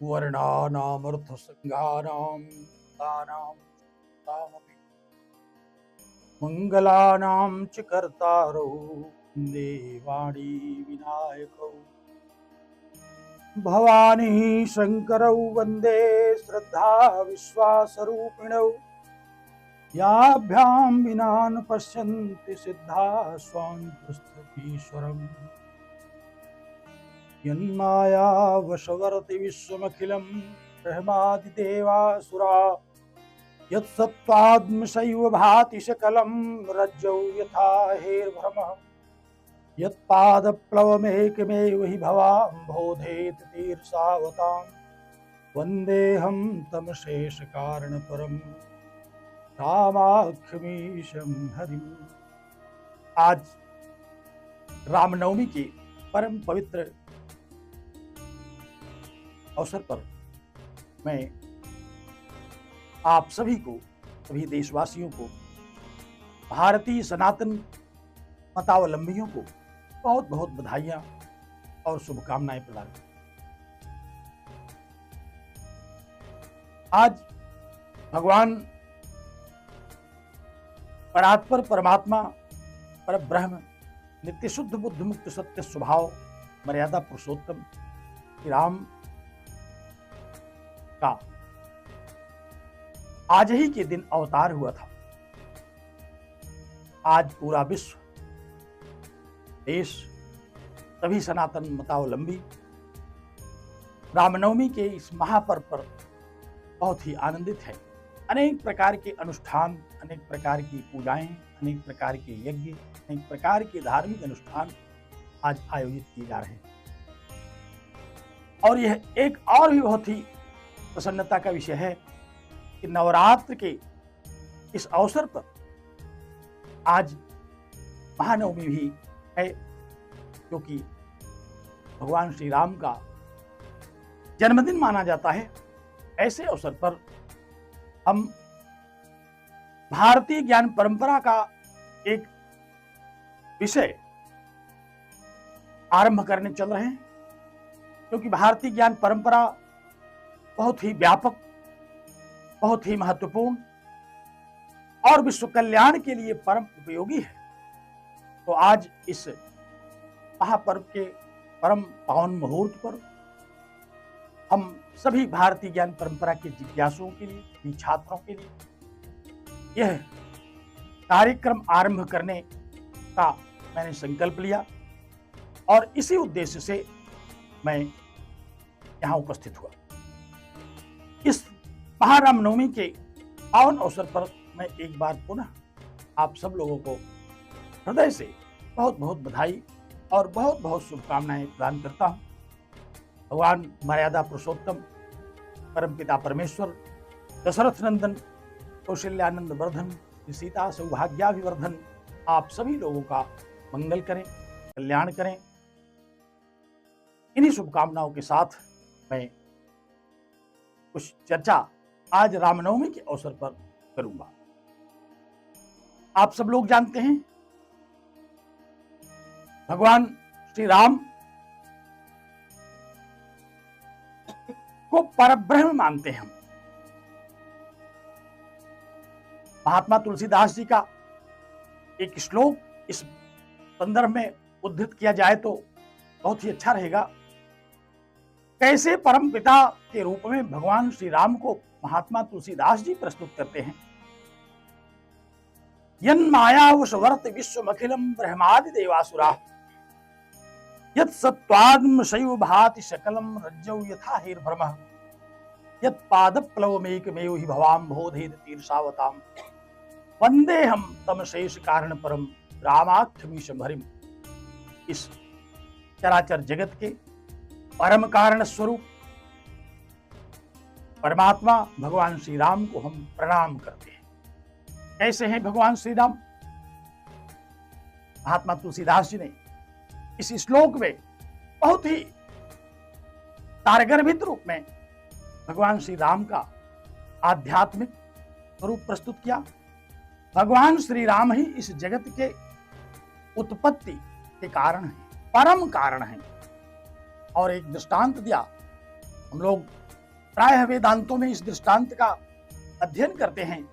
वर्णानामर्थसंज्ञानां तानां तामपि मङ्गलानां च कर्तारौ देवाणी विनायकौ भवानी शङ्करौ वन्दे श्रद्धा विश्वासरूपिणौ याभ्यां विना न पश्यन्ति सिद्धा स्वान्तस्थतीश्वरम् यन्माया वशवर्ति विश्वमखिलं ब्रह्मादिदेवासुरा यत्सत्त्वाद्मशैव भाति सकलं रज्जौ यथा हेर्भ्रमः यत्पादप्लवमेकमेव हि भवाम्भोधेत तीर्षावताम् वन्देऽहं तमशेषकारणपरं रामाख्यमीशं हरिम्। आज रामनवमी के परम पवित्र अवसर पर मैं आप सभी को, सभी देशवासियों को, भारतीय सनातन मतावलंबियों को बहुत बहुत बधाइयां और शुभकामनाएं प्रदान करता हूं। आज भगवान परात्पर परमात्मा परब्रह्म नित्य शुद्ध बुद्ध मुक्त सत्य स्वभाव मर्यादा पुरुषोत्तम श्री राम का आज ही के दिन अवतार हुआ था। आज पूरा विश्व, देश, सभी सनातन मतावलंबी रामनवमी के इस महापर्व पर बहुत ही आनंदित है। अनेक प्रकार के अनुष्ठान, अनेक प्रकार की पूजाएं, अनेक प्रकार के यज्ञ, अनेक प्रकार के धार्मिक अनुष्ठान आज आयोजित किए जा रहे हैं। और यह एक और भी बहुत ही प्रसन्नता का विषय है कि नवरात्र के इस अवसर पर आज महानवमी भी है, क्योंकि भगवान श्री राम का जन्मदिन माना जाता है। ऐसे अवसर पर हम भारतीय ज्ञान परंपरा का एक विषय आरंभ करने चल रहे हैं, क्योंकि भारतीय ज्ञान परंपरा बहुत ही व्यापक, बहुत ही महत्वपूर्ण और विश्व कल्याण के लिए परम उपयोगी है। तो आज इस महापर्व के परम पावन मुहूर्त पर हम सभी भारतीय ज्ञान परंपरा के जिज्ञासुओं के लिए, सभी छात्रों के लिए यह कार्यक्रम आरंभ करने का मैंने संकल्प लिया और इसी उद्देश्य से मैं यहाँ उपस्थित हुआ। इस महारामनवमी के पावन अवसर पर मैं एक बार पुनः आप सब लोगों को हृदय से बहुत बहुत बधाई और बहुत बहुत शुभकामनाएं प्रदान करता हूं। भगवान मर्यादा पुरुषोत्तम परमपिता परमेश्वर दशरथ नंदन कौशल्यानंद वर्धन सीता सौभाग्याभिवर्धन आप सभी लोगों का मंगल करें, कल्याण करें। इन्हीं शुभकामनाओं के साथ मैं कुछ चर्चा आज रामनवमी के अवसर पर करूंगा। आप सब लोग जानते हैं भगवान श्री राम को परब्रह्म मानते हैं हम। महात्मा तुलसीदास जी का एक श्लोक इस संदर्भ में उद्धृत किया जाए तो बहुत ही अच्छा रहेगा। कैसे परम पिता के रूप में भगवान श्री राम को महात्मा तुलसीदास जी प्रस्तुत करते हैं। यन् मायावशवर्त विश्वमखिलं ब्रह्मादि देवासुरा यत् सत्त्वाद्म शैव भाति सकलं रज्जौ यथा हेर्भ्रमः यत् पादप्लवमेकमेव हि भवाम्भोधेत तीर्षावताम् वन्देऽहं तम शेष कारण परम रामाख्यमीशं हरिम्। इस चराचर जगत के परम कारण स्वरूप परमात्मा भगवान श्री राम को हम प्रणाम करते हैं। कैसे हैं भगवान श्री राम? महात्मा तुलसीदास जी ने इस श्लोक में बहुत ही तारगर्भित रूप में भगवान श्री राम का आध्यात्मिक स्वरूप प्रस्तुत किया। भगवान श्री राम ही इस जगत के उत्पत्ति के कारण हैं, परम कारण हैं। और एक दृष्टांत दिया। हम लोग प्रायः वेदांतों में इस दृष्टांत का अध्ययन करते हैं।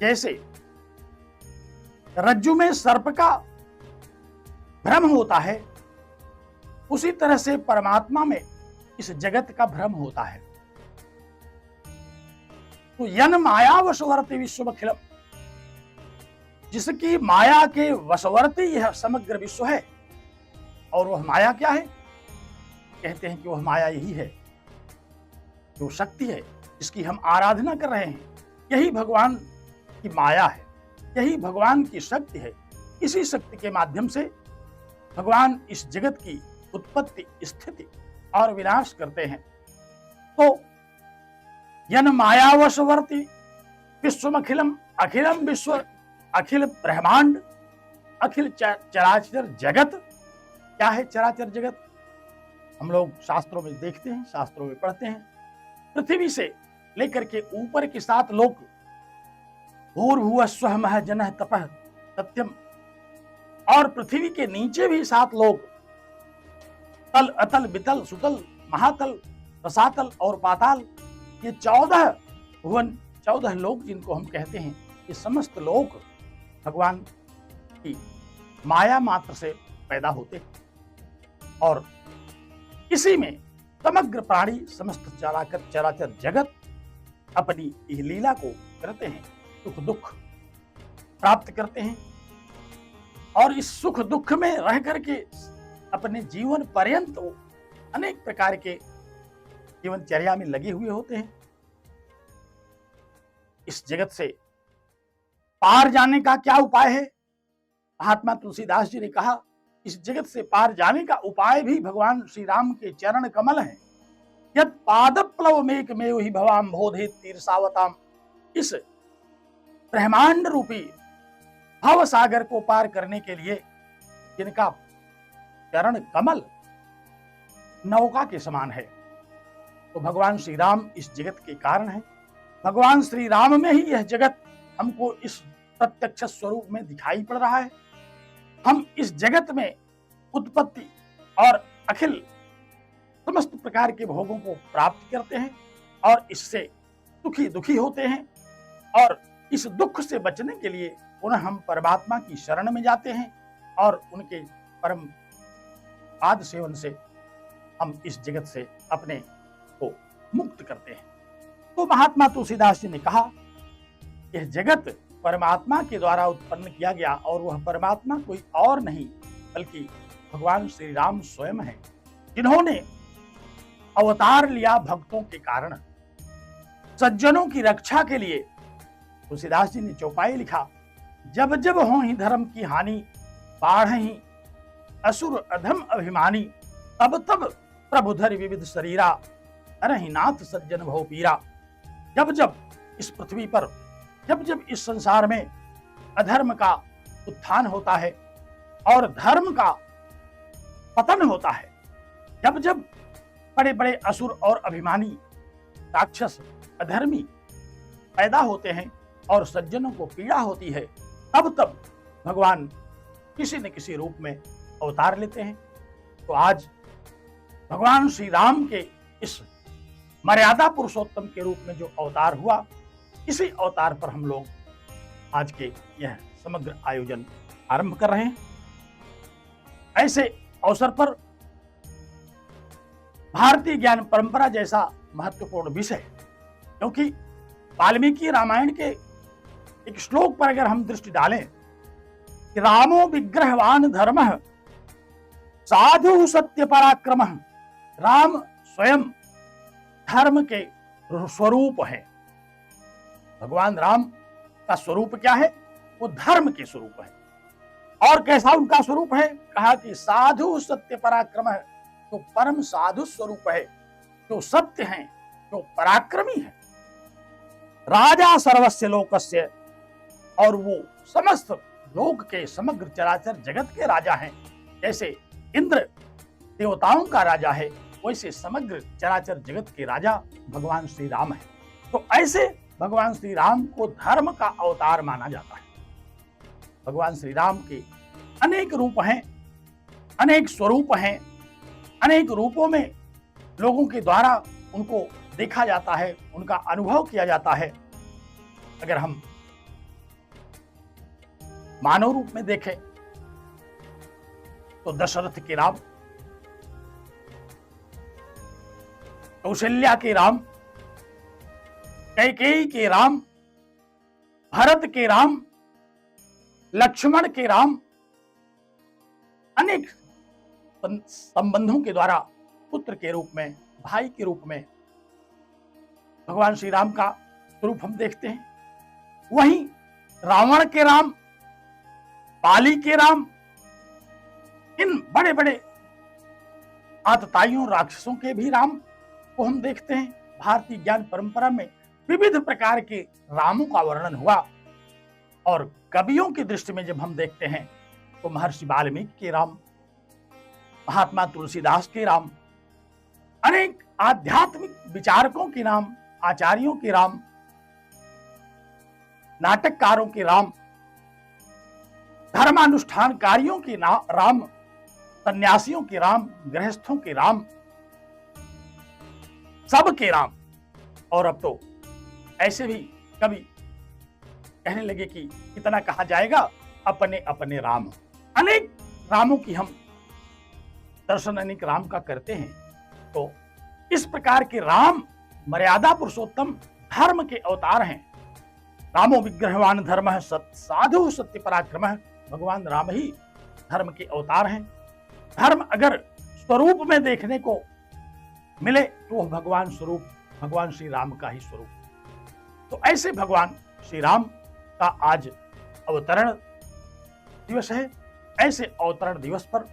जैसे रज्जु में सर्प का भ्रम होता है, उसी तरह से परमात्मा में इस जगत का भ्रम होता है। तो यन माया वशवर्ती विश्वमखिलम, जिसकी माया के वशवर्ती यह समग्र विश्व है। और वह माया क्या है? कहते हैं कि वह माया यही है, जो शक्ति है जिसकी हम आराधना कर रहे हैं, यही भगवान की माया है, यही भगवान की शक्ति है। इसी शक्ति के माध्यम से भगवान इस जगत की उत्पत्ति, स्थिति और विनाश करते हैं। तो यन मायावशवर्ती विश्वमखिलम, अखिलम विश्व, अखिल ब्रह्मांड, अखिल चराचर जगत। क्या है चराचर जगत? हम लोग शास्त्रों में देखते हैं, शास्त्रों में पढ़ते हैं, पृथ्वी से लेकर के ऊपर के 7 लोक, भूर्भुवः स्वः महः जनः तपः सत्यम, और पृथ्वी के नीचे भी 7 लोक, तल, अतल, वितल, सुतल, महातल, रसातल और पाताल। ये 14 भुवन, 14 लोक जिनको हम कहते हैं, ये समस्त लोक भगवान की माया मात्र से पैदा होते हैं। और इसी में समग्र प्राणी, समस्त चराचर जगत अपनी इस लीला को करते हैं, सुख दुख प्राप्त करते हैं। और इस सुख दुख में रह करके अपने जीवन पर्यंत वो अनेक प्रकार के जीवनचर्या में लगे हुए होते हैं। इस जगत से पार जाने का क्या उपाय है? महात्मा तुलसीदास जी ने कहा, इस जगत से पार जाने का उपाय भी भगवान श्री राम के चरण कमल हैं। यत् पादप्लव मेकमेव हि भवाम बोधेत तीर्षावताम। इस ब्रह्मांड रूपी भव सागर को पार करने के लिए जिनका चरण कमल नौका के समान है, तो भगवान श्री राम इस जगत के कारण है। भगवान श्री राम में ही यह जगत हमको इस प्रत्यक्ष स्वरूप में दिखाई पड़ रहा है। हम इस जगत में उत्पत्ति और अखिल समस्त प्रकार के भोगों को प्राप्त करते हैं और इससे सुखी दुखी होते हैं। और इस दुख से बचने के लिए पुनः हम परमात्मा की शरण में जाते हैं और उनके परम पाद सेवन से हम इस जगत से अपने को मुक्त करते हैं। तो महात्मा तुलसीदास जी ने कहा, यह जगत परमात्मा के द्वारा उत्पन्न किया गया और वह परमात्मा कोई और नहीं बल्कि भगवान श्री राम स्वयं है, जिन्होंने अवतार लिया भक्तों के कारण, सज्जनों की रक्षा के लिए। तुलसीदास जी ने चौपाई लिखा, जब जब हो ही धर्म की हानि, बाढ़ ही असुर अधम अभिमानी, तब तब प्रभुधर विविध शरीरा, अरहि नाथ सज्जन भव पीरा। जब जब इस पृथ्वी पर, जब जब इस संसार में अधर्म का उत्थान होता है और धर्म का पतन होता है, जब जब बड़े बड़े असुर और अभिमानी राक्षस अधर्मी पैदा होते हैं और सज्जनों को पीड़ा होती है, तब तब भगवान किसी न किसी रूप में अवतार लेते हैं। तो आज भगवान श्री राम के इस मर्यादा पुरुषोत्तम के रूप में जो अवतार हुआ, इसी अवतार पर हम लोग आज के यह समग्र आयोजन आरंभ कर रहे हैं। ऐसे अवसर पर भारतीय ज्ञान परंपरा जैसा महत्वपूर्ण विषय, क्योंकि वाल्मीकि रामायण के एक श्लोक पर अगर हम दृष्टि डालें कि रामो विग्रहवान धर्मः साधु सत्य पराक्रमः, राम स्वयं धर्म के स्वरूप है। भगवान राम का स्वरूप क्या है? वो धर्म के स्वरूप है। और कैसा उनका स्वरूप है? कहा कि साधु सत्य पराक्रम है, जो परम साधु स्वरूप है, जो सत्य है, जो पराक्रमी है। राजा सर्वस्य लोकस्य, और वो समस्त लोक के समग्र चराचर जगत के राजा हैं। जैसे इंद्र देवताओं का राजा है, वैसे समग्र चराचर जगत के राजा भगवान श्री राम है। तो ऐसे भगवान श्री राम को धर्म का अवतार माना जाता है। भगवान श्री राम के अनेक रूप हैं, अनेक स्वरूप हैं, अनेक रूपों में लोगों के द्वारा उनको देखा जाता है, उनका अनुभव किया जाता है। अगर हम मानव रूप में देखें तो दशरथ के राम, कौशल्या के राम, कैकेयी के राम, भरत के राम, लक्ष्मण के राम, अनेक संबंधों के द्वारा पुत्र के रूप में, भाई के रूप में भगवान श्री राम का स्वरूप हम देखते हैं। वहीं रावण के राम, बाली के राम, इन बड़े बड़े आतताइयों राक्षसों के भी राम को हम देखते हैं। भारतीय ज्ञान परंपरा में विविध प्रकार के रामों का वर्णन हुआ, और कवियों की दृष्टि में जब हम देखते हैं तो महर्षि वाल्मीकि के राम, महात्मा तुलसीदास के राम, अनेक आध्यात्मिक विचारकों के नाम, आचार्यों के राम, नाटककारों के राम, धर्मानुष्ठानकारियों के राम, सन्यासियों के राम, गृहस्थों के राम, सब के राम। और अब तो ऐसे भी कभी कहने लगे कि कितना कहा जाएगा, अपने अपने राम। अनेक रामों की हम दर्शन अनेक राम का करते हैं। तो इस प्रकार के राम मर्यादा पुरुषोत्तम धर्म के अवतार हैं। रामो विग्रहवान धर्म साधु सत्य पराक्रम, भगवान राम ही धर्म के अवतार हैं। धर्म अगर स्वरूप में देखने को मिले तो वह भगवान स्वरूप भगवान श्री राम का ही स्वरूप। तो ऐसे भगवान श्री राम का आज अवतरण दिवस है। ऐसे अवतरण दिवस पर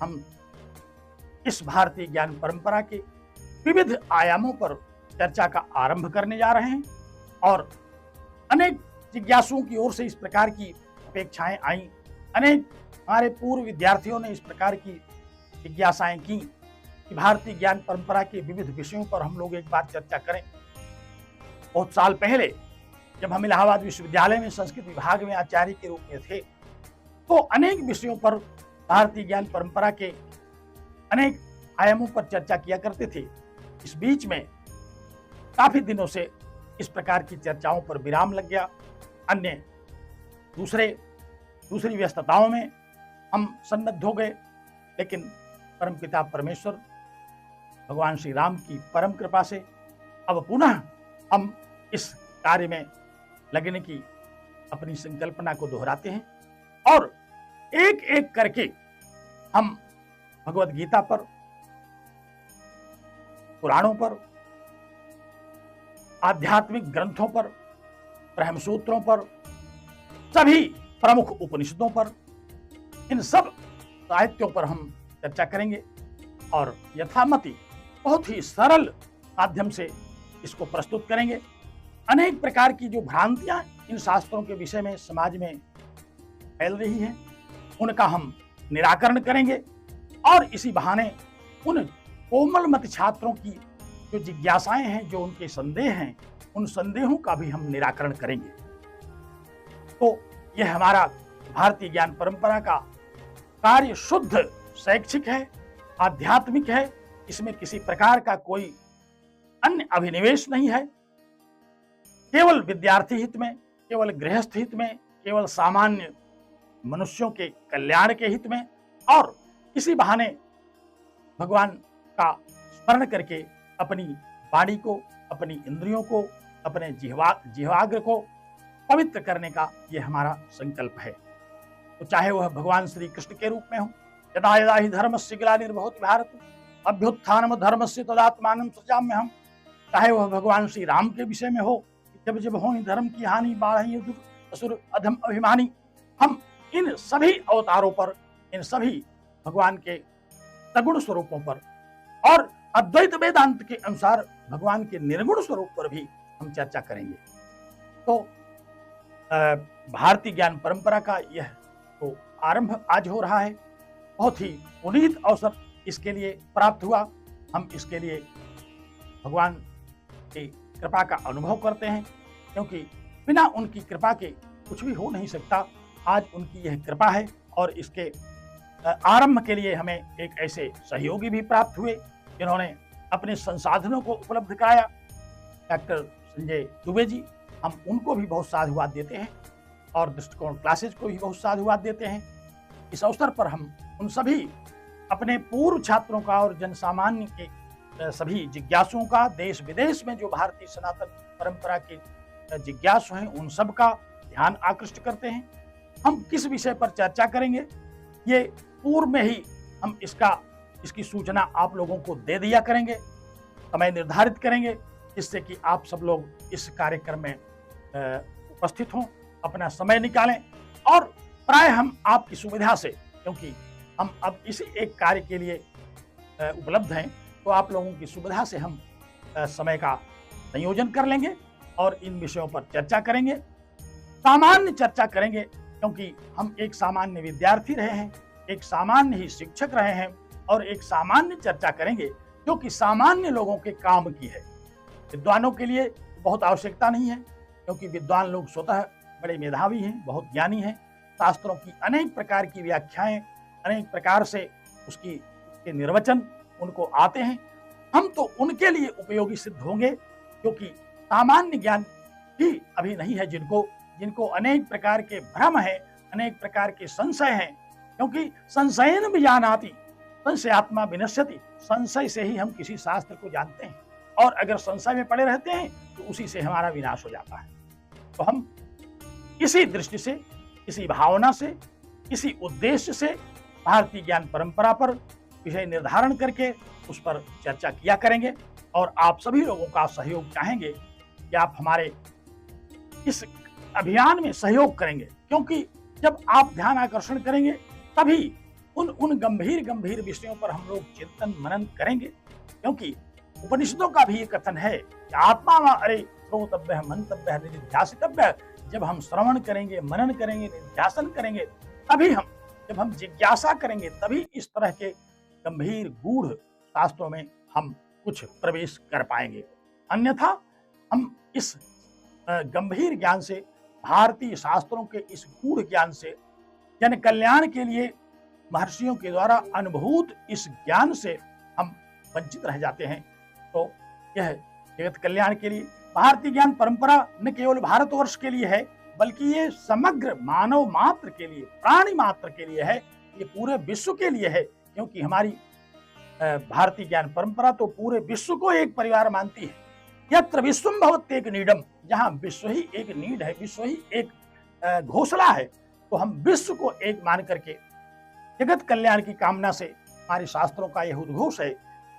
हम इस भारतीय ज्ञान परंपरा के विविध आयामों पर चर्चा का आरंभ करने जा रहे हैं, और अनेक जिज्ञासुओं की ओर से इस प्रकार की अपेक्षाएं आई। अनेक हमारे पूर्व विद्यार्थियों ने इस प्रकार की जिज्ञासाएं की कि भारतीय ज्ञान परंपरा के विविध विषयों पर हम लोग एक बार चर्चा करें। बहुत साल पहले जब हम इलाहाबाद विश्वविद्यालय में संस्कृत विभाग में आचार्य के रूप में थे, तो अनेक विषयों पर भारतीय ज्ञान परंपरा के अनेक आयामों पर चर्चा किया करते थे। इस बीच में काफी दिनों से इस प्रकार की चर्चाओं पर विराम लग गया। अन्य दूसरी व्यस्तताओं में हम सन्नद्ध हो गए, लेकिन परमपिता परमेश्वर भगवान श्री राम की परम कृपा से अब पुनः हम इस कार्य में लगने की अपनी संकल्पना को दोहराते हैं, और एक एक करके हम भगवत गीता पर, पुराणों पर, आध्यात्मिक ग्रंथों पर, ब्रह्मसूत्रों पर, सभी प्रमुख उपनिषदों पर, इन सब साहित्यों पर हम चर्चा करेंगे, और यथामति बहुत ही सरल माध्यम से इसको प्रस्तुत करेंगे। अनेक प्रकार की जो भ्रांतियां इन शास्त्रों के विषय में समाज में फैल रही हैं, उनका हम निराकरण करेंगे, और इसी बहाने उन कोमलमति छात्रों की जो जिज्ञासाएं हैं, जो उनके संदेह हैं, उन संदेहों का भी हम निराकरण करेंगे। तो यह हमारा भारतीय ज्ञान परंपरा का कार्य शुद्ध शैक्षिक है, आध्यात्मिक है। इसमें किसी प्रकार का कोई अन्य अभिनिवेश नहीं है। केवल विद्यार्थी हित में, केवल गृहस्थ हित में, केवल सामान्य मनुष्यों के कल्याण के हित में, और इसी बहाने भगवान का स्मरण करके अपनी वाणी को, अपनी इंद्रियों को, अपने जिह्वाग्र को पवित्र करने का यह हमारा संकल्प है। तो चाहे वह भगवान श्री कृष्ण के रूप में हो, यदा यदा ही धर्मस्य ग्लानिर्भवति भारत अभ्युत्थानम धर्मस्य तदात्मानं सृजाम्यहम्, चाहे वह भगवान श्री राम के विषय में हो, जब जब हो धर्म की हानि, बाढ़ असुर अधम अभिमानी, हम इन सभी अवतारों पर, इन सभी भगवान के सगुण स्वरूपों पर, और अद्वैत वेदांत के अनुसार भगवान के निर्गुण स्वरूप पर भी हम चर्चा करेंगे। तो भारतीय ज्ञान परंपरा का यह तो आरंभ आज हो रहा है। बहुत ही पुनीत अवसर इसके लिए प्राप्त हुआ। हम इसके लिए भगवान की कृपा का अनुभव करते हैं, क्योंकि बिना उनकी कृपा के कुछ भी हो नहीं सकता। आज उनकी यह कृपा है, और इसके आरंभ के लिए हमें एक ऐसे सहयोगी भी प्राप्त हुए जिन्होंने अपने संसाधनों को उपलब्ध कराया। डॉक्टर संजय दुबे जी, हम उनको भी बहुत साधुवाद देते हैं और दृष्टिकोण क्लासेज को भी बहुत साधुवाद देते हैं। इस अवसर पर हम उन सभी अपने पूर्व छात्रों का और जन सामान्य के सभी जिज्ञासुओं का, देश विदेश में जो भारतीय सनातन परंपरा के जिज्ञासु हैं, उन सब का ध्यान आकृष्ट करते हैं। हम किस विषय पर चर्चा करेंगे, ये पूर्व में ही हम इसकी सूचना आप लोगों को दे दिया करेंगे, समय निर्धारित करेंगे, जिससे कि आप सब लोग इस कार्यक्रम में उपस्थित हों, अपना समय निकालें। और प्राय हम आपकी सुविधा से, क्योंकि हम अब इसी एक कार्य के लिए उपलब्ध हैं, तो आप लोगों की सुविधा से हम समय का संयोजन कर लेंगे और इन विषयों पर चर्चा करेंगे। सामान्य चर्चा करेंगे, क्योंकि हम एक सामान्य विद्यार्थी रहे हैं, एक सामान्य ही शिक्षक रहे हैं, और एक सामान्य चर्चा करेंगे जो कि सामान्य लोगों के काम की है। विद्वानों के लिए बहुत आवश्यकता नहीं है, क्योंकि विद्वान लोग स्वतः बड़े मेधावी हैं, बहुत ज्ञानी हैं, शास्त्रों की अनेक प्रकार की व्याख्याएं, अनेक प्रकार से उसके निर्वचन उनको आते हैं। हम तो उनके लिए उपयोगी सिद्ध होंगे, क्योंकि सामान्य ज्ञान भी अभी नहीं है जिनको अनेक प्रकार के भ्रम है, अनेक प्रकार के संशय हैं, क्योंकि संशयन विजानाति संशयात्मा विनश्यति। संशय से ही हम किसी शास्त्र को जानते हैं, और अगर संशय में पड़े रहते हैं तो उसी से हमारा विनाश हो जाता है। तो हम इसी दृष्टि से, इसी भावना से, इसी उद्देश्य से भारतीय ज्ञान परंपरा पर विषय निर्धारण करके उस पर चर्चा किया करेंगे, और आप सभी लोगों का सहयोग चाहेंगे कि आप हमारे इस अभियान में सहयोग करेंगे, क्योंकि जब आप ध्यान आकर्षण करेंगे तभी उन गंभीर विषयों पर हम लोग चिंतन मनन करेंगे। क्योंकि उपनिषदों का भी ये कथन है कि आत्मा व अरे श्रोतव्य मंतव्य निध्यासितव्य। जब हम श्रवण करेंगे, मनन करेंगे, निध्यासन करेंगे, तभी जब हम जिज्ञासा करेंगे, तभी इस तरह के गंभीर गूढ़ शास्त्रों में हम कुछ प्रवेश कर पाएंगे। अन्यथा हम इस गंभीर ज्ञान से, भारतीय शास्त्रों के इस गूढ़ ज्ञान से, जन कल्याण के लिए महर्षियों के द्वारा अनुभूत इस ज्ञान से हम वंचित रह जाते हैं। तो यह जगत कल्याण के लिए भारतीय ज्ञान परंपरा न केवल भारतवर्ष के लिए है, बल्कि ये समग्र मानव मात्र के लिए, प्राणी मात्र के लिए है, ये पूरे विश्व के लिए है। क्योंकि हमारी भारतीय ज्ञान परंपरा तो पूरे विश्व को एक परिवार मानती है। यत्र विश्वम भवत्येक नीडम, जहाँ विश्व ही एक नीड है, विश्व ही एक घोषणा है, तो हम विश्व को एक मान करके जगत कल्याण की कामना से हमारे शास्त्रों का यह उद्घोष है,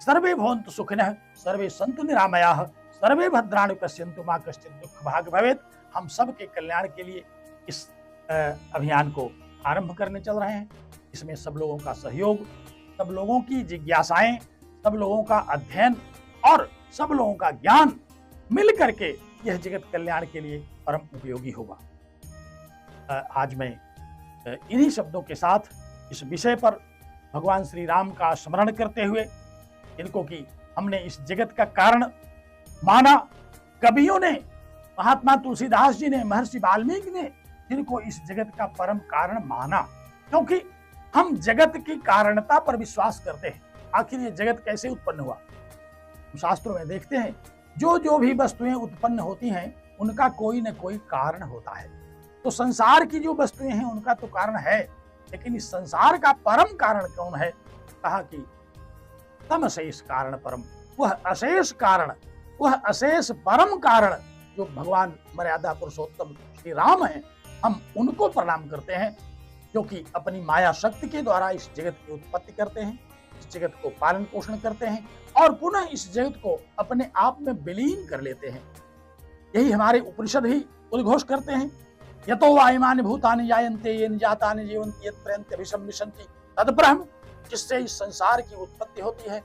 सर्वे भवन्तु सुखिनः सर्वे सन्तु निरामयाः सर्वे भद्राणि पश्यन्तु मा कश्चित् दुःख भाग् भवेत्। हम सब के कल्याण के लिए इस अभियान को आरंभ करने चल रहे हैं। इसमें सब लोगों का सहयोग, सब लोगों की जिज्ञासाएं, सब लोगों का अध्ययन और सब लोगों का ज्ञान मिल करके यह जगत कल्याण के लिए परम उपयोगी होगा। आज मैं इन्हीं शब्दों के साथ इस विषय पर भगवान श्री राम का स्मरण करते हुए, इनको कि हमने इस जगत का कारण माना, कवियों ने, महात्मा तुलसीदास जी ने, महर्षि वाल्मीकि ने जिनको इस जगत का परम कारण माना, क्योंकि हम जगत की कारणता पर विश्वास करते हैं। आखिर ये जगत कैसे उत्पन्न हुआ? शास्त्रों में देखते हैं जो भी वस्तुएं उत्पन्न होती हैं उनका कोई न कोई कारण होता है। तो संसार की जो वस्तुएं हैं उनका तो कारण है, लेकिन इस संसार का परम कारण कौन है? कहा कि तम अशेष कारण परम, वह अशेष कारण, वह अशेष परम कारण जो भगवान मर्यादा पुरुषोत्तम श्री राम हैं, हम उनको प्रणाम करते हैं, जो कि अपनी माया शक्ति के द्वारा इस जगत की उत्पत्ति करते हैं, इस जगत को पालन पोषण करते हैं और पुनः इस जगत को अपने आप में विलीन कर लेते हैं। यही हमारे उपनिषद भी उद्घोष करते हैं, यतो वायुमानि भूतानि जायन्ते येन जातानि जीवन्ति यत् प्रयन्ति अभिसंविशन्ति तद्ब्रह्म। जिससे इस संसार की उत्पत्ति होती है,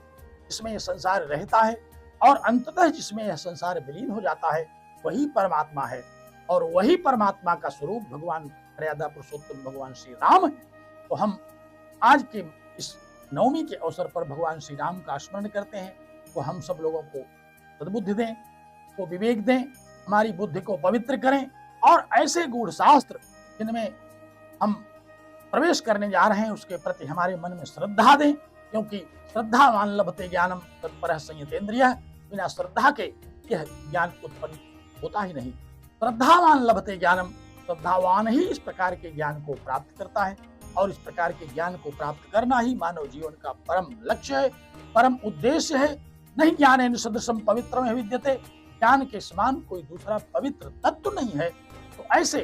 जिसमें यह संसार रहता है और अंततः जिसमें यह संसार विलीन हो जाता है, वही परमात्मा है। और वही परमात्मा का स्वरूप भगवान मर्यादा पुरुषोत्तम भगवान श्री राम है। तो हम आज के इस नवमी के अवसर पर भगवान श्री राम का स्मरण करते हैं। तो हम सब लोगों को सद्बुद्धि दें, को विवेक दें, हमारी बुद्धि को पवित्र करें और ऐसे गूढ़ शास्त्र जिनमें हम प्रवेश करने जा रहे हैं उसके प्रति हमारे मन में श्रद्धा दें, क्योंकि श्रद्धावान लभते ज्ञानम तत्परः संयतेन्द्रियः। बिना श्रद्धा के यह ज्ञान उत्पन्न होता ही नहीं। श्रद्धावान लभते ज्ञानम, श्रद्धावान ही इस प्रकार के ज्ञान को प्राप्त करता है, और इस प्रकार के ज्ञान को प्राप्त करना ही मानव जीवन का परम लक्ष्य है, परम उद्देश्य है। नहीं ज्ञानेन सदृशम पवित्रम विद्यते, ज्ञान के समान कोई दूसरा पवित्र तत्व नहीं है। तो ऐसे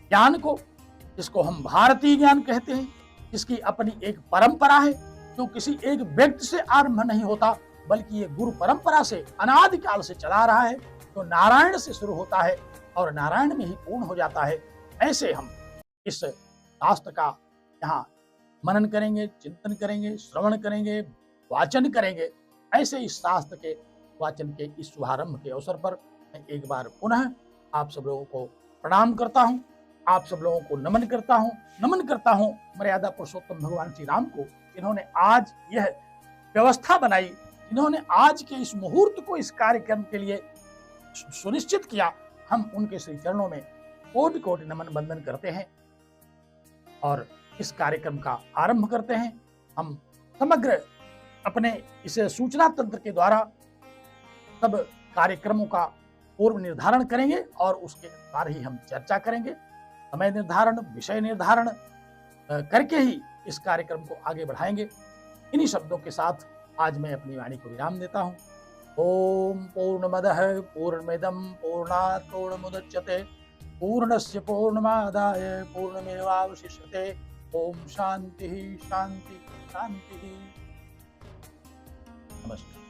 ज्ञान को, जिसको हम भारतीय ज्ञान कहते हैं, जिसकी अपनी एक परंपरा है, जो किसी एक व्यक्ति से आरंभ नहीं होता, बल्कि ये गुरु परंपरा से अनादिकाल से चला रहा है, तो नारायण से शुरू होता है और नारायण में ही पूर्ण हो जाता है। ऐसे हम इस शास्त्र का यहाँ मनन करेंगे, चिंतन करेंगे, श्रवण करेंगे, वाचन करेंगे। ऐसे इस शास्त्र के वाचन के इस शुभारंभ के अवसर पर मैं एक बार पुनः आप सब लोगों को प्रणाम करता हूँ, आप सब लोगों को नमन करता हूँ मर्यादा पुरुषोत्तम भगवान श्री राम को, जिन्होंने आज यह व्यवस्था बनाई, जिन्होंने आज के इस मुहूर्त को इस कार्यक्रम के लिए सुनिश्चित किया। हम उनके श्री चरणों में कोटि कोटि नमन बंदन करते हैं और इस कार्यक्रम का आरंभ करते हैं। हम समग्र अपने इस सूचना तंत्र के द्वारा सब कार्यक्रमों का पूर्व निर्धारण करेंगे और उसके अनुसार ही हम चर्चा करेंगे। समय निर्धारण, विषय निर्धारण करके ही इस कार्यक्रम को आगे बढ़ाएंगे। इन्हीं शब्दों के साथ आज मैं अपनी वाणी को विराम देता हूँ। ओम पूर्णमदः पूर्णमिदं पूर्णात् पूर्णमुदच्यते पूर्णस्य पूर्णमादाय पूर्णमेवावशिष्यते। ओम शांति शांति शांति। नमस्कार।